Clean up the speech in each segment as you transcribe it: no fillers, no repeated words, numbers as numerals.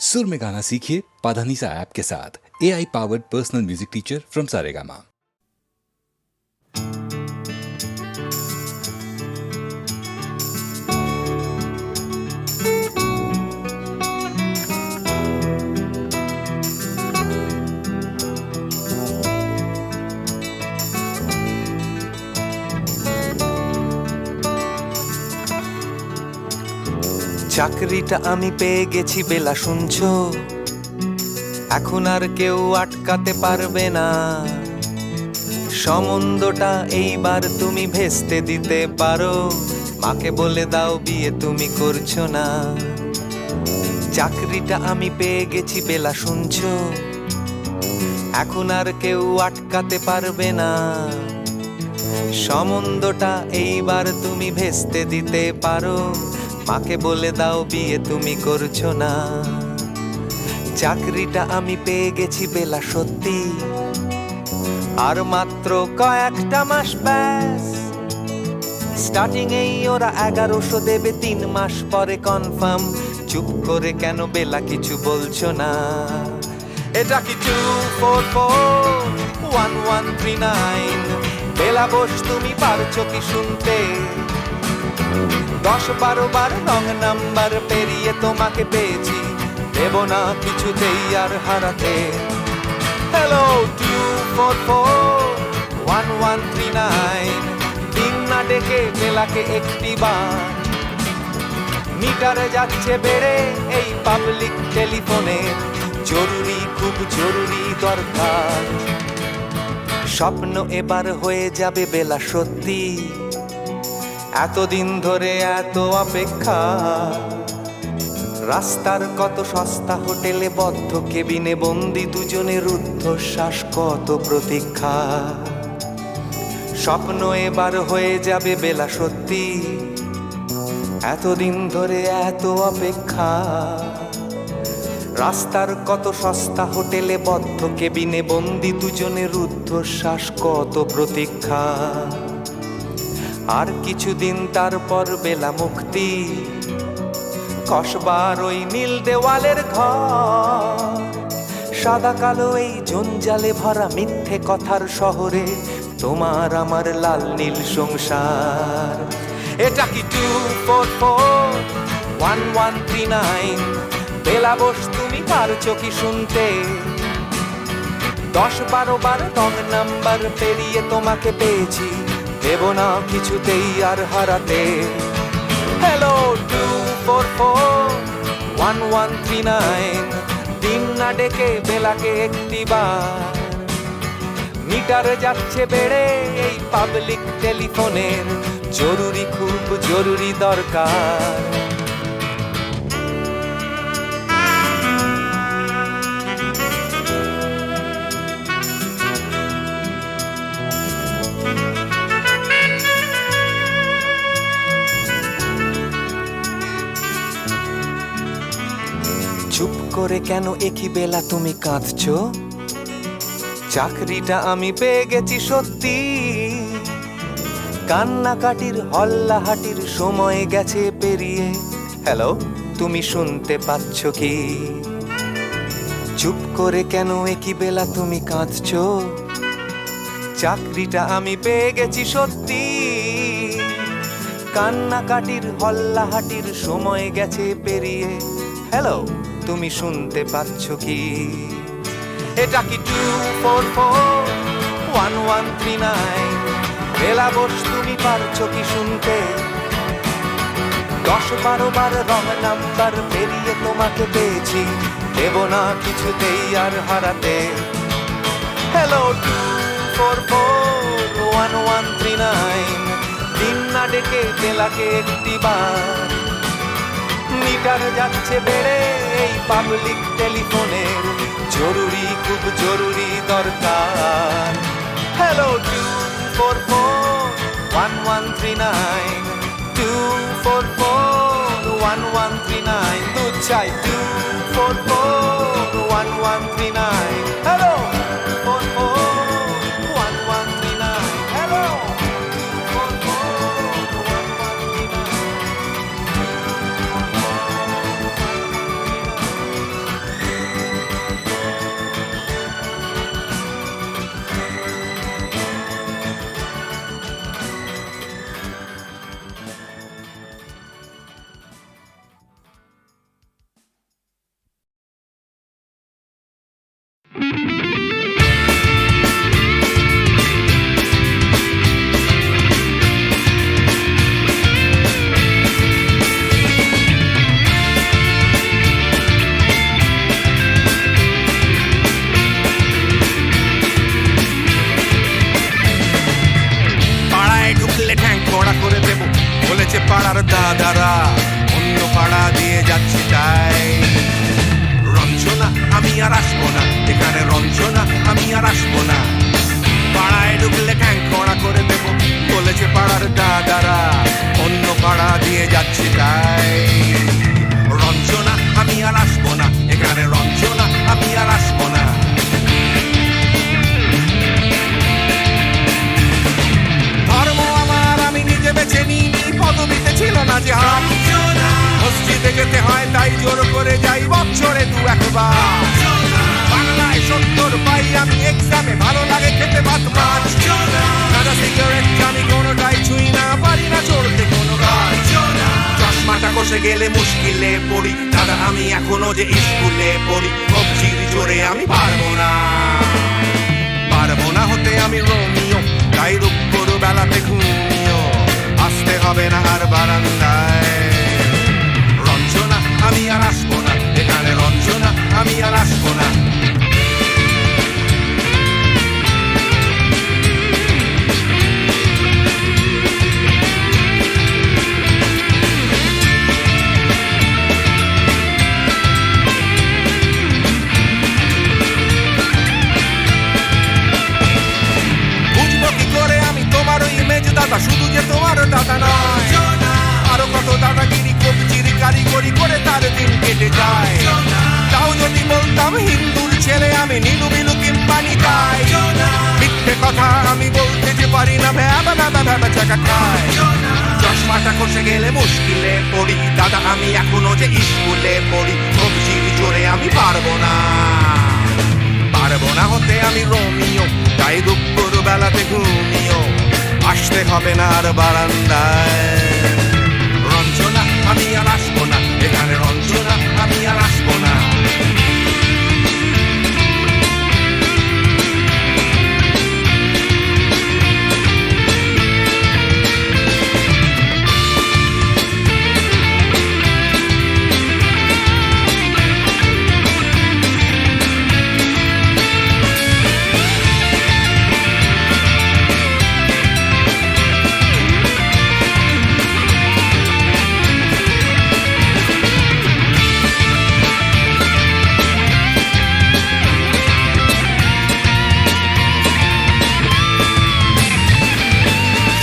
सुर में गाना सीखिए पाधानीसा ऐप के साथ। AI powered personal music teacher from Saregama. চাকরিটা আমি পেয়ে গেছি বেলা শুনছো, এখন আর কেউ আটকাতে পারবে না। সম্বন্ধটা এইবার তুমি ভেস্তে দিতে পারো, মাকে বলে দাও বিয়ে তুমি করছো না। চাকরিটা আমি পেয়ে গেছি বেলা শুনছো, এখন আর কেউ আটকাতে পারবে না। সম্বন্ধটা এইবার তুমি ভেস্তে দিতে পারো, মাকে বলে দাও বিয়ে তুমি করছো না। চাকরিটা আমি পেয়ে গেছি বেলা সত্যি, আর মাত্র কয়েকটা মাস ব্যাস। স্টার্টিং এই ওরা 1100 দেবে, 3 মাস পরে কনফার্ম। চুপ করে কেন বেলা কিছু বলছো না? এটা কি 2441139? বেলা বোস তুমি পারছো কি শুনতে? 10-12 বার রং নাম্বার পেরিয়ে তোমাকে পেয়েছি, দেব না কিছুতেই আর হারাতে। হ্যালো 2441139, দিন না ডেকে বেলাকে একটি বার। মিটারে যাচ্ছে বেড়ে এই পাবলিক টেলিফোনে, জরুরি খুব জরুরি দরকার। স্বপ্ন এবার হয়ে যাবে বেলা সত্যি, এতদিন ধরে এত অপেক্ষা। রাস্তার কত সস্তা হোটেলে বদ্ধ কেবিনে বন্দি দুজনের রুদ্ধশ্বাস, কত প্রতীক্ষা। স্বপ্ন এবার হয়ে যাবে বেলা সত্যি, এতদিন ধরে এত অপেক্ষা। রাস্তার কত সস্তা হোটেলে বদ্ধ কেবিনে বন্দি দুজনের রুদ্ধশ্বাস, কত প্রতীক্ষা। আর কিছুদিন তারপর বেলা মুক্তি, কসবার ওই নীল দেওয়ালের ঘর। সাদা কালো এই জঞ্জালে ভরা মিথ্যে কথার শহরে, তোমার আমার লাল নীল সংসার। এটা কি 2441139? বেলা বোস তুমি পারছো কি শুনতে? 10-12 বার রং নাম্বার পেরিয়ে তোমাকে পেয়েছি, দেব না কিছুতেই আর হারাতে। হ্যালো 2441139, দিন না ডেকে বেলাকে একটি বার। মিটারে যাচ্ছে বেড়ে এই পাবলিক টেলিফোনের, জরুরি খুব জরুরি দরকার। চুপ করে কেন একই বেলা তুমি কাঁদছো? চাকরিটা আমি পেয়ে গেছি সত্যি, কান্নাকাটির হল্লাহাটির সময় গেছে পেরিয়ে। হ্যালো তুমি শুনতে পাচ্ছ কি? চুপ করে কেন একই বেলা তুমি কাঁদছো? চাকরিটা আমি পেয়ে গেছি সত্যি, কান্নাকাটির হল্লাহাটির সময় গেছে পেরিয়ে। হ্যালো তুমি শুনতে পাচ্ছ কি? এটা কি 2441139? বেলা বোস তুমি পারছো কি শুনতে? 10-12 বার রং নাম্বার পেরিয়ে তোমাকে পেয়েছি, দেব না কিছুতেই আর হারাতে। হ্যালো 2441139, দিন না ডেকে বেলাকে একটি বার। মিটার যাচ্ছে বেড়ে এই পাবলিক টেলিফোনের, জরুরি খুব জরুরি দরকার। হ্যালো 2441139, 2441139, দুধ চাই 2441139। Hello 2441139, hello 2441139। পাড়ায় ঢুকলে ঠ্যাং কড়া করে দেব বলেছে পাড়ার দাদারা, অন্য পাড়া দিয়ে যাচ্ছি তাই। রঞ্জনা আমি আর আসবো না, এখানে রঞ্জনা আমি আর আসবো না। পাড়ায় ঢুকলে ঠ্যাং কড়া করে দেব বলেছে পাড়ার দাদারা, অন্য পাড়া দিয়ে যাচ্ছি তাই। রঞ্জনা আমি আর আসবো না, এখানে রঞ্জনা আমি আর আসবো না। ধর্ম আমার আমি নিজে বেছে নিইনি, পদবিতে ছিল না যে হাত। মসজিদে যেতে হয় তাই জোর করে যাই বছরে 2-1 বাংলায় 70 পাই আমি এক্সামে, ভালো লাগে খেতে ভাত মাছ। সাদা সিগারেট আমি কোনোটাই ছুঁই না, পারি না চড়তে কোনো গাছ। চশমাটা কষে গেলে মুশকিলে পড়ি, দাদা আমি এখনো যে স্কুলে পড়ি। কবজির জোরে আমি পারবো না, পারবো না হতে আমি রোমিও, তাই দুপুর বেলাতে ঘুমিও, আসতে হবে না আর বারান্দায়। রঞ্জনা আমি আর আসবো না, এখানে রঞ্জনা আমি আর আসবো না। বুঝবো কি করে আমি তোমার ইমেজ দাদা, শুধু যে তোমার দাদা নয়, আরো কত দাদাগিরি কবজির কারিগরি করে তার দিন কেটে যায়। তাও যদি বলতাম হিন্দুর ছেলে আমি, নীলু বিলু কিংবা নিতাই। মিথ্যে কথা আমি বলতে যে পারি না, ভ্যাবা ভ্যাবা ভ্যাবা চাকা খায়। চশমাটা কষে গেলে মুশকিলে পড়ি, দাদা আমি এখনো যে স্কুলে পড়ি। কবজির জোরে আমি পারবো না, পারবো না হতে আমি রোমিও, তাই দুপুর বেলাতে ঘুমিও, আসতে হবে না আর বারান্দায়। রঞ্জনা আমি আর আসবো না, এখানে রঞ্জনা আমি আর আসবো না।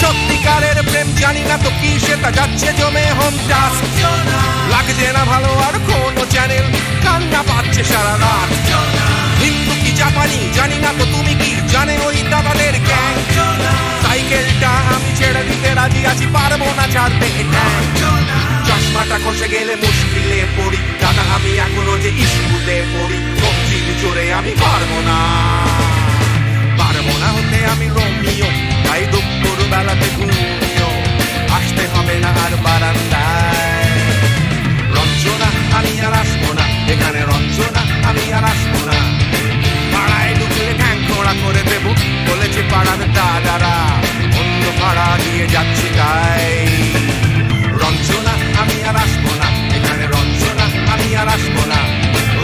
সত্যিকারের প্রেম জানি না তো কি, সেটা যাচ্ছে জমে হোম টাস্ক। লাগছে না ভালো আর কোনো চ্যানেল, কান্না পাচ্ছে সারা রাত। হিন্দু কি জাপানি জানি না তো, তুমি কি জানে ওই দাদাদের গ্যাং? সাইকেলটা আমি ছেড়ে দিতে রাজি আছি, পারবো না ছাড়তে এটা। চশমাটা কষে গেলে মুশকিলে পড়ি, দাদা আমি এখনো যে স্কুলে পড়ি। কবজির জোরে আমি পারবো না, পারবো না হতে আমি রোমিও, তাই দুপুর বেলাতে ঘুমিও, আসতে হবে না আর বারান্দায়। রঞ্জনা আমি আর আসবো না, এখানে রঞ্জনা আমি আর আসবো না। পাড়ায় ঢুকলে ঠ্যাং খোঁড়া করে দেবো বলেছে পাড়ার দাদারা, অন্য পাড়া দিয়ে যাচ্ছি তাই। রঞ্জনা আমি আর আসবো না, এখানে রঞ্জনা আমি আর আসবো না।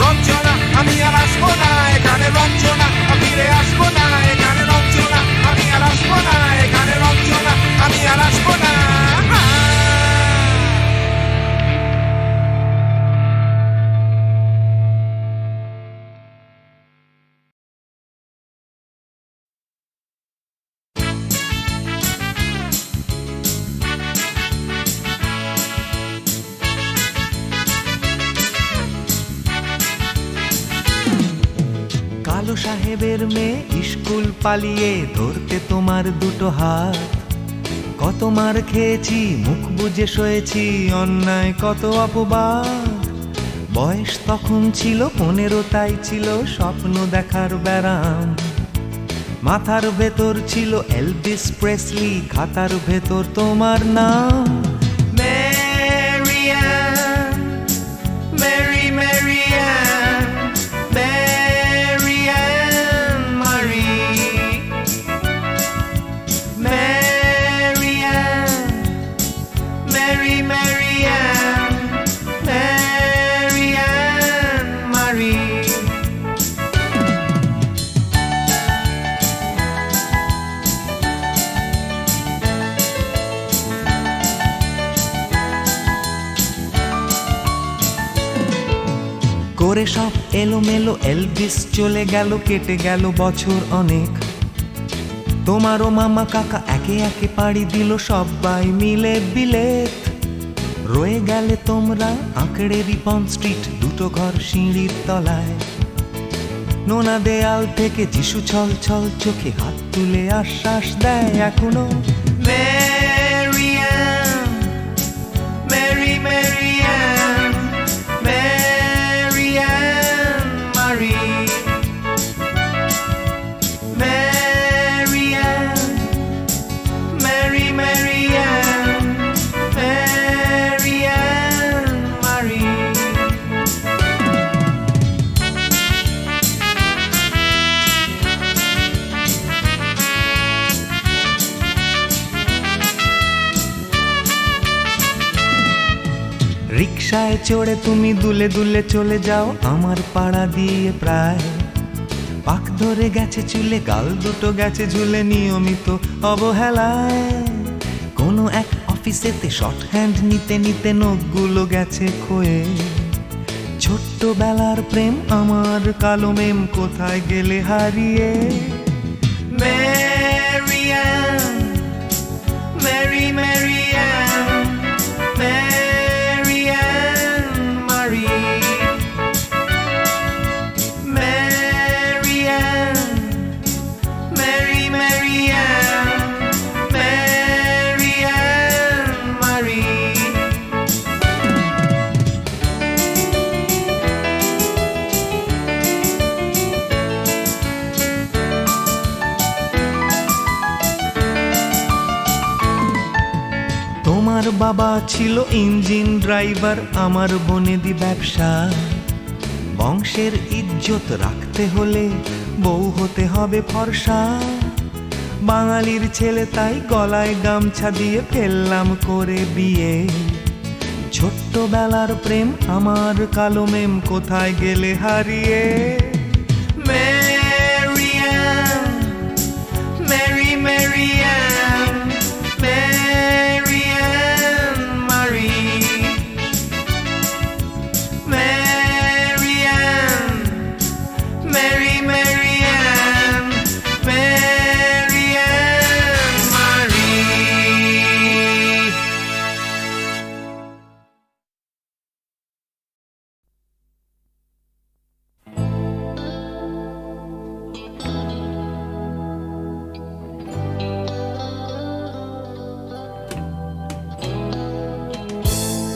রঞ্জনা আমি আর আসবো না, এখানে রঞ্জনা ফিরে আসবো না। এখানে রঞ্জনা আমি আর আসবো না, এখানে রঞ্জনা আমি আর আসবো না। কালো সাহেবের মেয়ে স্কুল পালিয়ে ধরতে তোমার দুটো হাত। কত মার খেয়েছি, মুখ বুজে সয়েছি, অন্যায় কত অপবাদ। বয়স তখন ছিল 15, তাই ছিল স্বপ্ন দেখার ব্যারাম। মাথার ভেতর ছিল এলভিস প্রেসলি, খাতার ভেতর তোমার নাম। Mary, Mary Ann, Mary করে সব এলোমেলো এলভিস চলে গেল, কেটে গেল বছর অনেক। তোমারও মামা কাকা একে একে পাড়ি দিল সবাই মিলে বিলেত। রয়ে গেলে তোমরা আঁকড়ে রিপন স্ট্রিট, দুটো ঘর সিঁড়ির তলায়। নোনা দেয়াল থেকে যিশু ছল ছল চোখে হাত তুলে আশ্বাস দেয় এখনো। Mary Ann, Mary Mary Ann, Mary Ann মারি, Mary Ann, Mary Mary Ann, Mary Ann মারি। রিকশায় চড়ে তুমি দুলে দুলে চলে যাও আমার পাড়া দিয়ে প্রায়। পাক ধরে গেছে চুলে, গাল দুটো গেছে ঝুলে নিয়মিত অবহেলায়। কোনো এক অফিসেতে শর্ট হ্যান্ড নিতে নিতে নখগুলো গেছে ক্ষয়ে। ছোট্টবেলার প্রেম আমার কালো মেম কোথায় গেলে হারিয়ে। Mary Ann, Mary Mary Ann, Mary Ann মারি, Mary Ann, Mary Mary Ann, Mary Ann মারি। তোমার বাবা ছিল ইঞ্জিন ড্রাইভার, আমার বনেদি ব্যবসা। বংশের ইজ্জত রাখতে হলে বউ হতে হবে ফর্সা। বাঙালির ছেলে তাই গলায় গামছা দিয়ে ফেললাম করে বিয়ে। ছোট্টবেলার প্রেম আমার কালো মেম কোথায় গেলে হারিয়ে। Mary Ann, Mary Mary Ann, Mary Ann মারি, Mary Ann, Mary Mary Ann, Mary Ann মারি।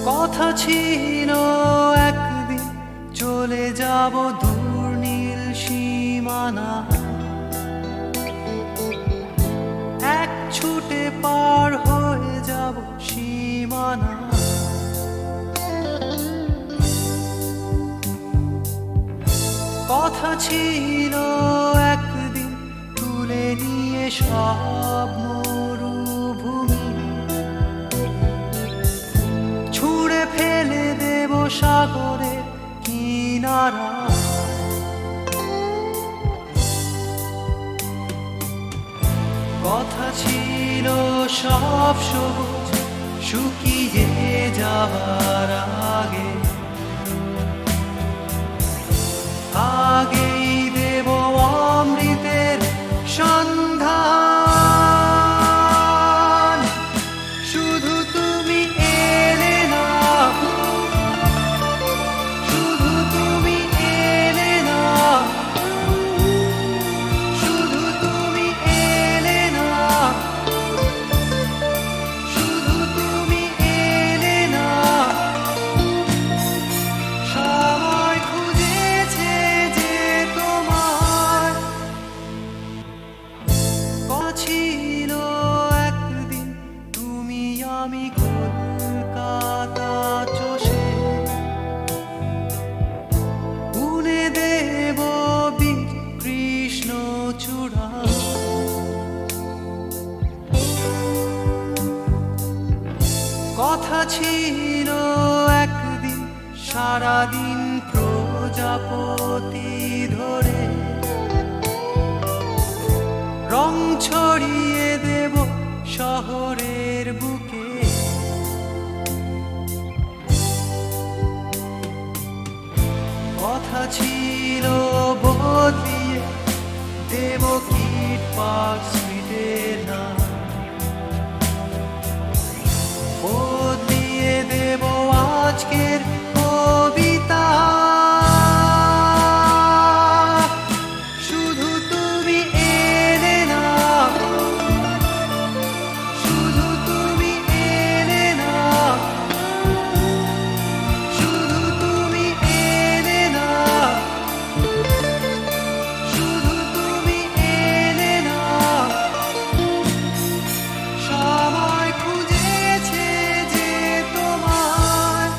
কথা ছিল একদিন চলে যাব দূর নীল সীমানা, এক ছুটে পার হয়ে যাব সীমানা। কথা ছিল একদিন তুলে নিয়ে সব মরুভূমি, ছুঁড়ে ফেলে দেব সাগরের কিনারা। কথা ছিল সব সবুজ শুকিয়ে যাবার আগে, আগেই দেব অমৃতের সন্ধান। শুধু তুমি এলে না, শুধু তুমি এলে না, শুধু তুমি এলে না, শুধু তুমি এলে না। কথা ছিল বদলিয়ে দেব কিট পার্ক স্ট্রিটের নাম, বদলিয়ে দেব আজকের কবিতা। শুধু তুমি এলে না, শুধু তুমি এলে না, শুধু তুমি এলে না, শুধু তুমি এলে না। সবাই খুঁজেছে যে তোমায়,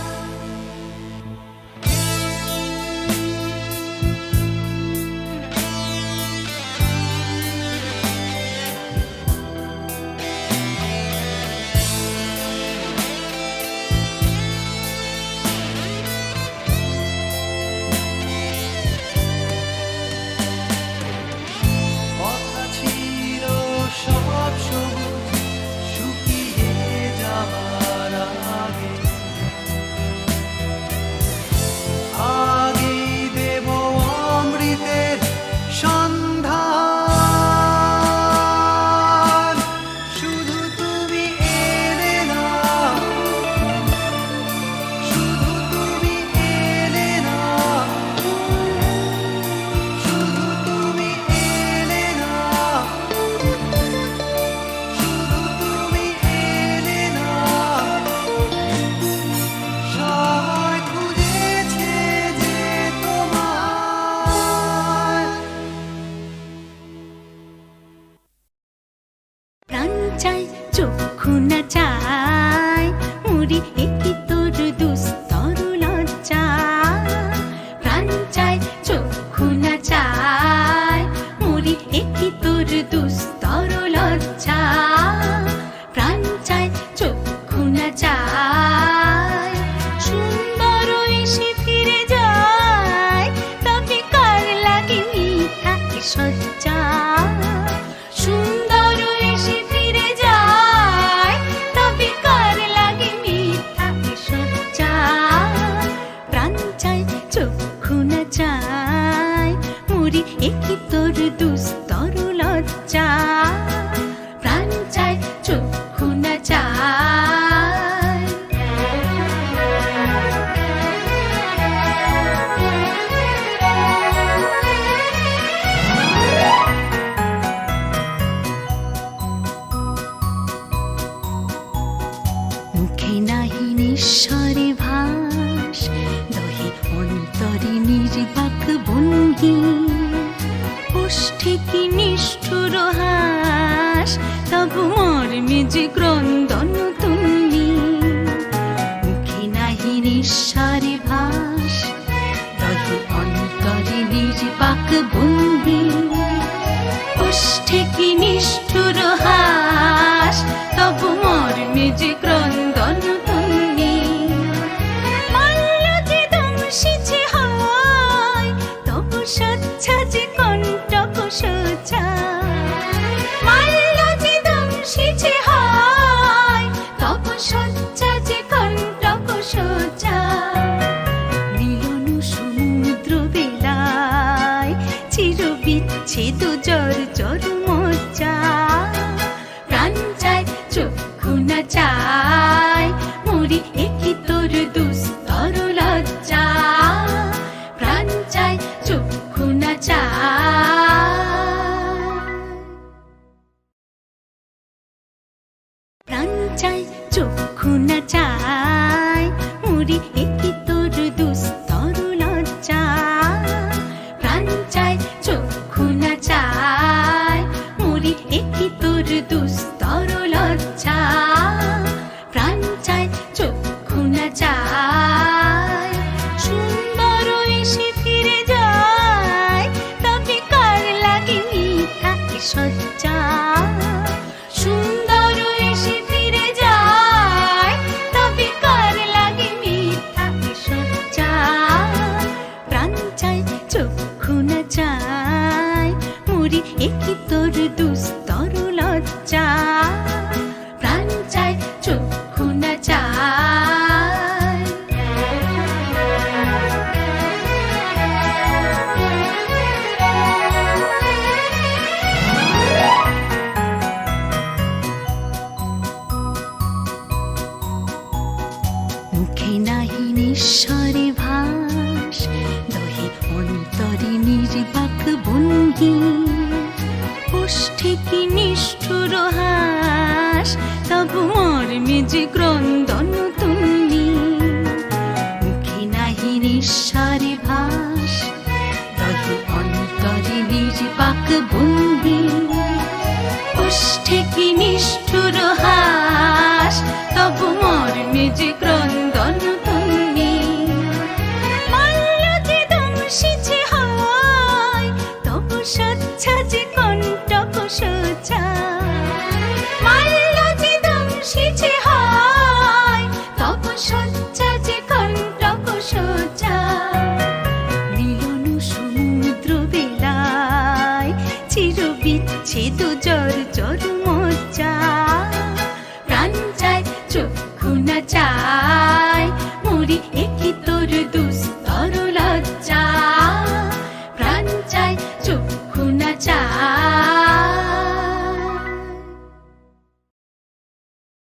কথা ছিল সব সবুজ শুকিয়ে যাবার আগে, আগেই দেব অমৃতের সন্ধান। শুধু তুমি এলে না, শুধু তুমি এলে না, শুধু তুমি এলে না, শুধু তুমি এলে না। সবাই খুঁজেছে যে তোমায়। প্রাণ চাই চক্ষু না চাই মুড়ি একটি তোর দুস্তর লজ্জা। প্রাণ চাই চক্ষু না চাই মুড়ি একটি তোর দুস্তর লজ্জা। প্রাণ চাই চক্ষু না চাই সুন্দর এসে ফিরে যায়, তবে কার লাগে মিথ্যা এ সজ্জা। সুন্দর এসে ফিরে যায়, তবে কার লাগে মিথ্যা এ সজ্জা। প্রাণ চাই চক্ষু না চাই মুড়ি একই তোর দুস্তর লজ্জা। প্রাণ চাই চক্ষু না চাই। মুখে নাহি নিঃস্বরে ভাস, দহে অন্তরে নির্বাক ভঙ্গি। ওষ্ঠে কি নিষ্ঠুর হাস, তবু মর্মে যে ক্রন্দন তুমি। মুখে নাহি নিঃস্বরে ভাস, দহে অন্তরে নির্বাক ভঙ্গি। ওষ্ঠে কি নিষ্ঠুর হাস, তবু মর্মে যে ক্রন্দন তুমি। মাল্য যে দংশিছে হয়, তবু সচ্ছা যে কণ্টক সোজা। মাল্য যে দংশিছে হয়, তবু সচ্ছা যে কণ্টক সোজা। মিলন সমুদ্র বেলায় চির বিচ্ছেদ জর জর মজ্জা। প্রাণ চাই চক্ষু না চাই মুড়ি একই তোর দুস্তর লজ্জা। প্রাণ চাই চক্ষু না চাই। প্রাণ চাই চক্ষু না চাই মুড়ি একই তোর দুস্তর লজ্জা। প্রাণ চাই চক্ষু না চাই মুড়ি একই তোর দুস্তর লজ্জা। প্রাণ চাই চক্ষু না চাই সুন্দর এসে ফিরে যায়, তবে কার লাগে মিথ্যা এ সজ্জা। সুন্দর এসে ফিরে যায়, তবে কার লাগে মিথ্যা এ সজ্জা। প্রাণ চাই চক্ষু না চাই মুড়ি একই তোর দুস্তর লজ্জা। প্রাণ চাই চক্ষু না চাই। ভঙ্গি ওষ্ঠে কি নিষ্ঠুর হাস তবু মর্মে যে ক্রন্দন তুমি মুখে নাহি নিঃস্বারে ভাস তহি অন্তরে নির্বাক বন্দি ওষ্ঠে কি নিষ্ঠুর হাস তবু মর্মে যে ক্রন্দন তুমি মাল্য যে দংশিছে হয় তবু সচ্ছা যে কণ্টক সোচা মাল্য যে দংশিছে হয় তবু সচ্ছা যে কণ্টক সোচা মিলন সমুদ্র বেলায় চির বিচ্ছেদ